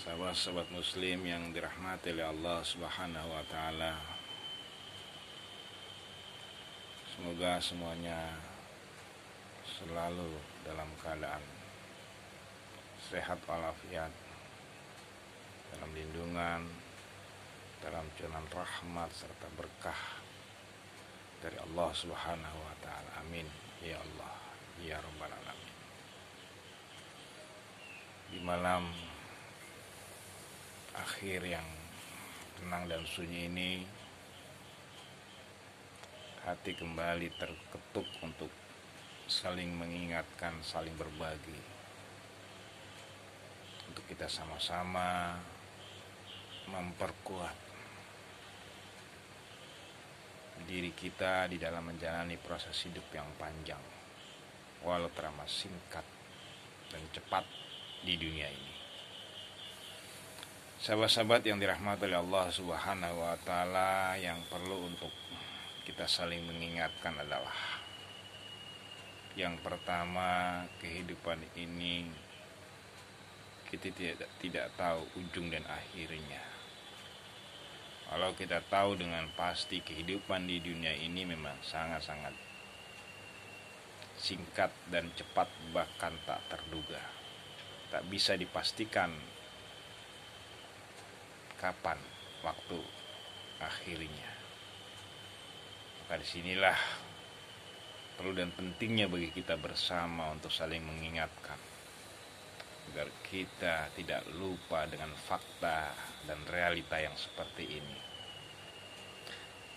Sahabat-sahabat muslim yang dirahmati oleh Allah Subhanahu wa taala. Semoga semuanya selalu dalam keadaan sehat walafiat, dalam lindungan, dalam curahan rahmat serta berkah dari Allah Subhanahu wa taala. Amin ya Allah ya rabbal alamin. Di malam akhir yang tenang dan sunyi ini, hati kembali terketuk untuk saling mengingatkan, saling berbagi, untuk kita sama-sama memperkuat diri kita di dalam menjalani proses hidup yang panjang, walau teramat singkat dan cepat di dunia ini. Sahabat-sahabat yang dirahmati oleh Allah Subhanahu wa taala, yang perlu untuk kita saling mengingatkan adalah yang pertama, kehidupan ini kita tidak tahu ujung dan akhirnya. Kalau kita tahu dengan pasti kehidupan di dunia ini memang sangat-sangat singkat dan cepat, bahkan tak terduga. Tak bisa dipastikan kapan waktu akhirnya. Maka disinilah perlu dan pentingnya bagi kita bersama untuk saling mengingatkan, agar kita tidak lupa dengan fakta dan realita yang seperti ini.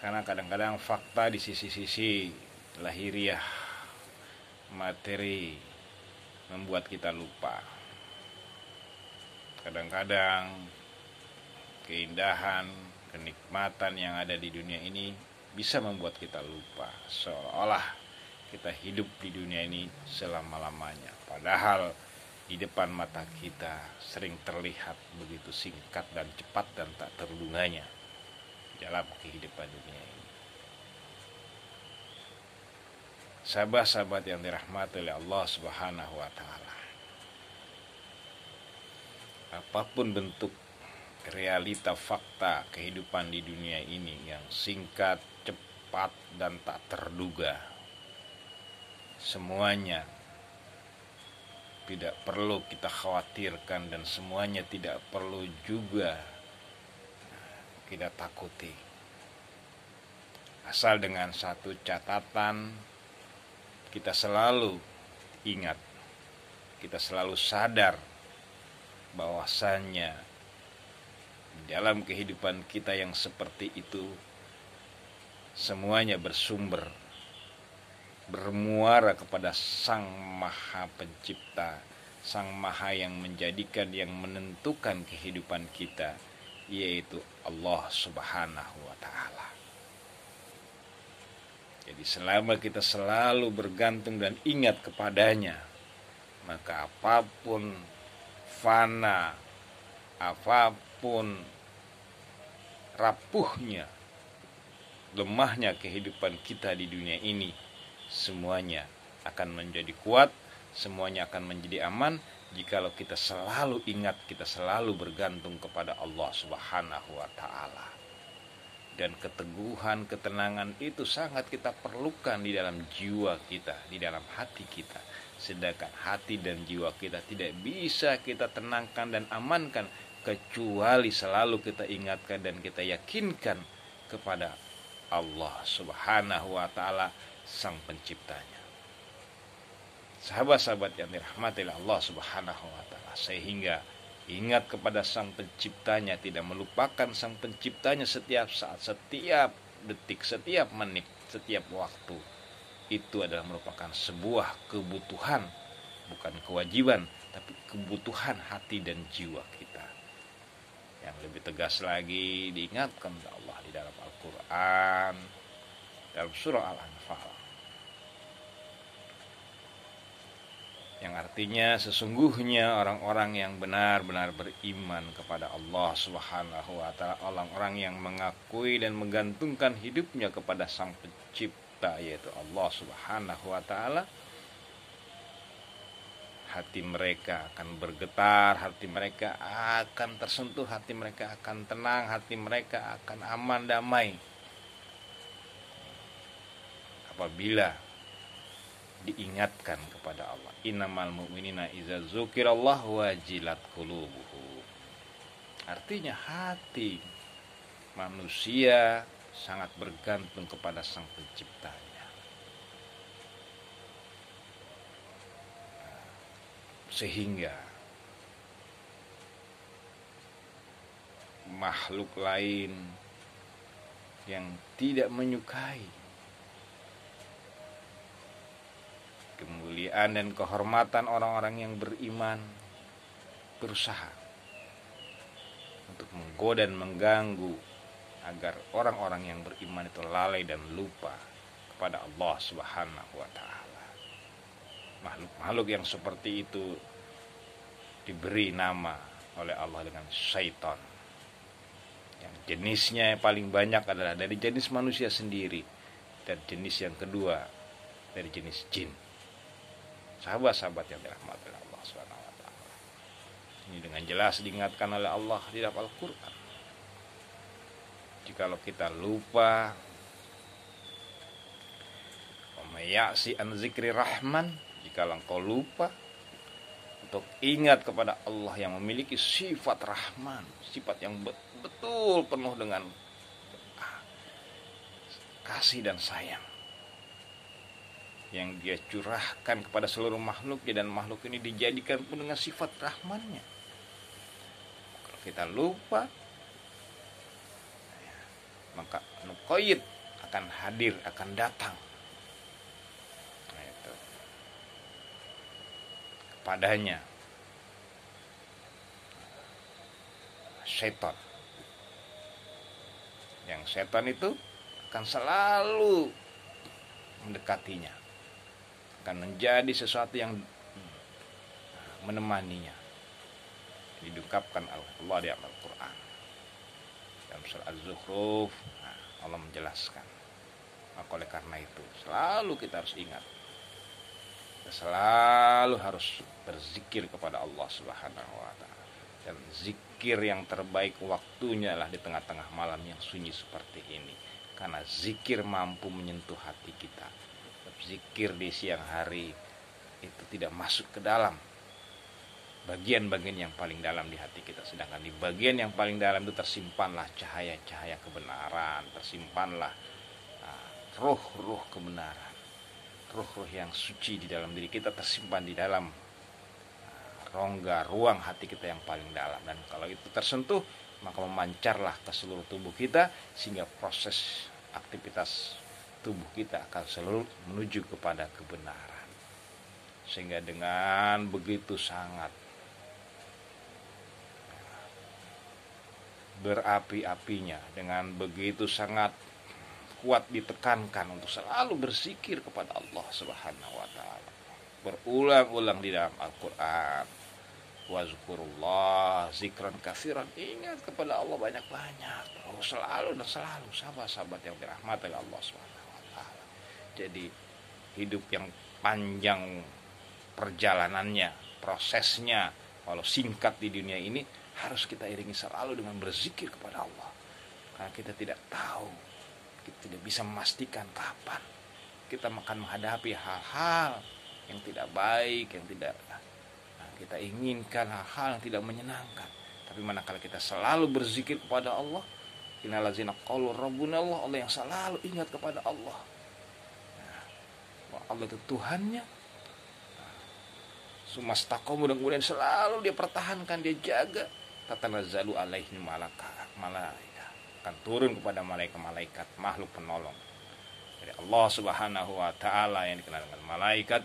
Karena kadang-kadang fakta di sisi-sisi lahiriah, materi, membuat kita lupa. Kadang-kadang keindahan, kenikmatan yang ada di dunia ini bisa membuat kita lupa, seolah-olah kita hidup di dunia ini selama-lamanya. Padahal di depan mata kita sering terlihat begitu singkat dan cepat dan tak terduganya dalam kehidupan dunia ini. Sahabat-sahabat yang dirahmati oleh Allah Subhanahu wa taala, apapun bentuk realita fakta kehidupan di dunia ini yang singkat, cepat, dan tak terduga, semuanya tidak perlu kita khawatirkan dan semuanya tidak perlu juga kita takuti. Asal dengan satu catatan, kita selalu ingat, kita selalu sadar bahwasannya dalam kehidupan kita yang seperti itu, semuanya bermuara kepada Sang Maha Pencipta, Sang Maha yang menjadikan, yang menentukan kehidupan kita, yaitu Allah Subhanahu wa ta'ala. Jadi selama kita selalu bergantung dan ingat kepadanya, maka apapun fana, apapun rapuhnya, lemahnya kehidupan kita di dunia ini, semuanya akan menjadi kuat, semuanya akan menjadi aman jikalau kita selalu ingat, kita selalu bergantung kepada Allah Subhanahu wa taala. Dan keteguhan, ketenangan itu sangat kita perlukan di dalam jiwa kita, di dalam hati kita. Sedangkan hati dan jiwa kita tidak bisa kita tenangkan dan amankan kecuali selalu kita ingatkan dan kita yakinkan kepada Allah Subhanahu wa taala, Sang Penciptanya. Sahabat-sahabat yang dirahmati oleh Allah Subhanahu wa taala, sehingga ingat kepada Sang Penciptanya, tidak melupakan Sang Penciptanya setiap saat, setiap detik, setiap menit, setiap waktu. Itu adalah merupakan sebuah kebutuhan, bukan kewajiban, tapi kebutuhan hati dan jiwa kita. Yang lebih tegas lagi diingatkan oleh Allah di dalam Al-Quran, dalam surah Al-Anfal, yang artinya sesungguhnya orang-orang yang benar-benar beriman kepada Allah Subhanahu wa taala, orang-orang yang mengakui dan menggantungkan hidupnya kepada Sang Pencipta, yaitu Allah Subhanahu wa taala, hati mereka akan bergetar, hati mereka akan tersentuh, hati mereka akan tenang, hati mereka akan aman, damai apabila diingatkan kepada Allah. Innamal mu'minina idza dzukirallah wajilat qulubuhum. Artinya hati manusia sangat bergantung kepada Sang Penciptanya. Sehingga makhluk lain yang tidak menyukai kemuliaan dan kehormatan orang-orang yang beriman berusaha untuk menggoda dan mengganggu agar orang-orang yang beriman itu lalai dan lupa kepada Allah Subhanahu wa Ta'ala. Makhluk-makhluk yang seperti itu diberi nama oleh Allah dengan syaitan. Yang jenisnya yang paling banyak adalah dari jenis manusia sendiri, dan jenis yang kedua dari jenis jin. Sahabat-sahabat yang dirahmati oleh Allah Subhanahu wa Ta'ala. Ini dengan jelas diingatkan oleh Allah di dalam Al-Qur'an. Jikalau kita lupa, wa may ya'si an zikri rahman, jikalau engkau lupa untuk ingat kepada Allah yang memiliki sifat Rahman, sifat yang betul penuh dengan kasih dan sayang, yang dia curahkan kepada seluruh makhluknya, dan makhluk ini dijadikan pun dengan sifat Rahmannya. Kalau kita lupa, maka nuqayyid akan hadir, akan datang padanya setan. Yang setan itu akan selalu mendekatinya, akan menjadi sesuatu yang menemaninya. Diungkapkan Allah di Al-Quran dalam surah Az-Zukhruf. Allah menjelaskan. Maka oleh karena itu selalu kita harus ingat, kita selalu harus berzikir kepada Allah Subhanahu wa Ta'ala. Dan zikir yang terbaik waktunya adalah di tengah-tengah malam yang sunyi seperti ini, karena zikir mampu menyentuh hati kita. Zikir di siang hari itu tidak masuk ke dalam bagian-bagian yang paling dalam di hati kita, sedangkan di bagian yang paling dalam itu tersimpanlah cahaya-cahaya kebenaran, tersimpanlah ruh-ruh kebenaran, ruh-ruh yang suci di dalam diri kita, tersimpan di dalam rongga ruang hati kita yang paling dalam. Dan kalau itu tersentuh, maka memancarlah ke seluruh tubuh kita, sehingga proses aktivitas tubuh kita akan selalu menuju kepada kebenaran. Sehingga dengan begitu sangat berapi-apinya, dengan begitu sangat kuat ditekankan untuk selalu berzikir kepada Allah Subhanahu wa Ta'ala. Berulang-ulang di dalam Al-Quran, wazkurullah zikran katsiran, ingat kepada Allah banyak-banyak. Selalu dan selalu, sahabat-sahabat yang dirahmati oleh Allah Subhanahu wa Ta'ala. Jadi hidup yang panjang perjalanannya, prosesnya, walau singkat di dunia ini, harus kita iringi selalu dengan berzikir kepada Allah. Karena kita tidak tahu, kita tidak bisa memastikan kapan kita akan menghadapi hal-hal yang tidak baik, yang tidak kita inginkan, hal-hal yang tidak menyenangkan. Tapi manakala kita selalu berzikir kepada Allah, innallazina qalu rabbuna Allah, Allah yang selalu ingat kepada Allah, bahwa Allah itu Tuhannya, sumastaqamu, dan kemudian selalu dia pertahankan, dia jaga, tatanazzalu alaihim malaika, akan turun kepada malaikat-malaikat, makhluk penolong dari Allah Subhanahu wa Ta'ala yang dikenal dengan malaikat,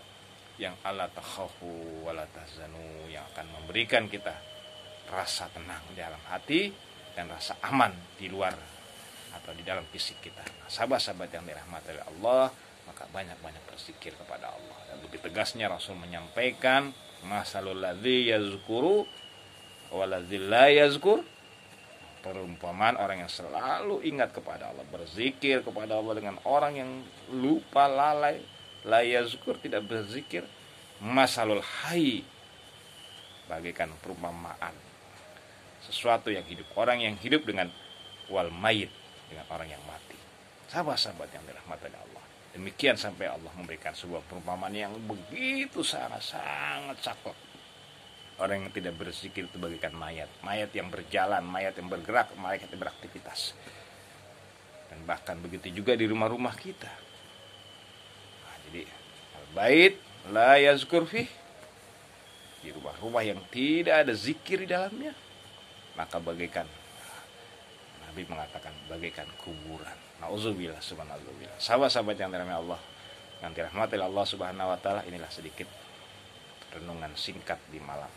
yang alla takhafu wa la tahzanu, yang akan memberikan kita rasa tenang di dalam hati dan rasa aman di luar atau di dalam fisik kita. Nah, sahabat-sahabat yang dirahmati oleh Allah, maka banyak-banyak berzikir kepada Allah. Dan lebih tegasnya Rasul menyampaikan, masalul ladzi yazkuru waladzi la yazkur, perumpamaan orang yang selalu ingat kepada Allah, berzikir kepada Allah, dengan orang yang lupa, lalai, la yazkur, tidak berzikir. Masalul hayy bagaikan perumpamaan sesuatu yang hidup, orang yang hidup dengan wal mayit, dengan orang yang mati. Sahabat-sahabat yang dirahmati Allah, demikian sampai Allah memberikan sebuah perumpamaan yang begitu sangat saklek. Orang yang tidak berzikir itu bagaikan mayat, mayat yang berjalan, mayat yang bergerak, mayat yang beraktivitas. Dan bahkan begitu juga di rumah-rumah kita. Nah, jadi al-bait la yazkur fih, di rumah-rumah yang tidak ada zikir di dalamnya, maka bagaikan, Nabi mengatakan bagaikan kuburan. Nauzubillah, subhanallah. Sahabat-sahabat yang dirahmati Allah, yang dirahmati Allah Subhanahu wa taala, inilah sedikit renungan singkat di malam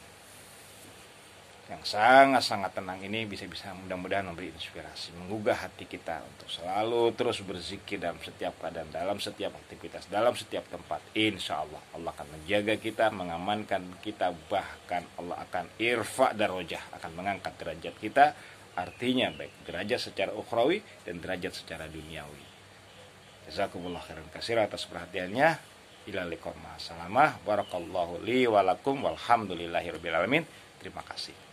yang sangat-sangat tenang ini bisa mudah-mudahan memberi inspirasi, menggugah hati kita untuk selalu terus berzikir dalam setiap keadaan, dalam setiap aktivitas, dalam setiap tempat. Insya Allah Allah akan menjaga kita, mengamankan kita, bahkan Allah akan irfa darajah, akan mengangkat derajat kita. Artinya baik derajat secara ukhrawi dan derajat secara duniawi. Jazakumullah khairan katsira atas perhatiannya. Ila liqa ma salamah. Barakallahu li wa lakum walhamdulillahirabbil alamin. Terima kasih.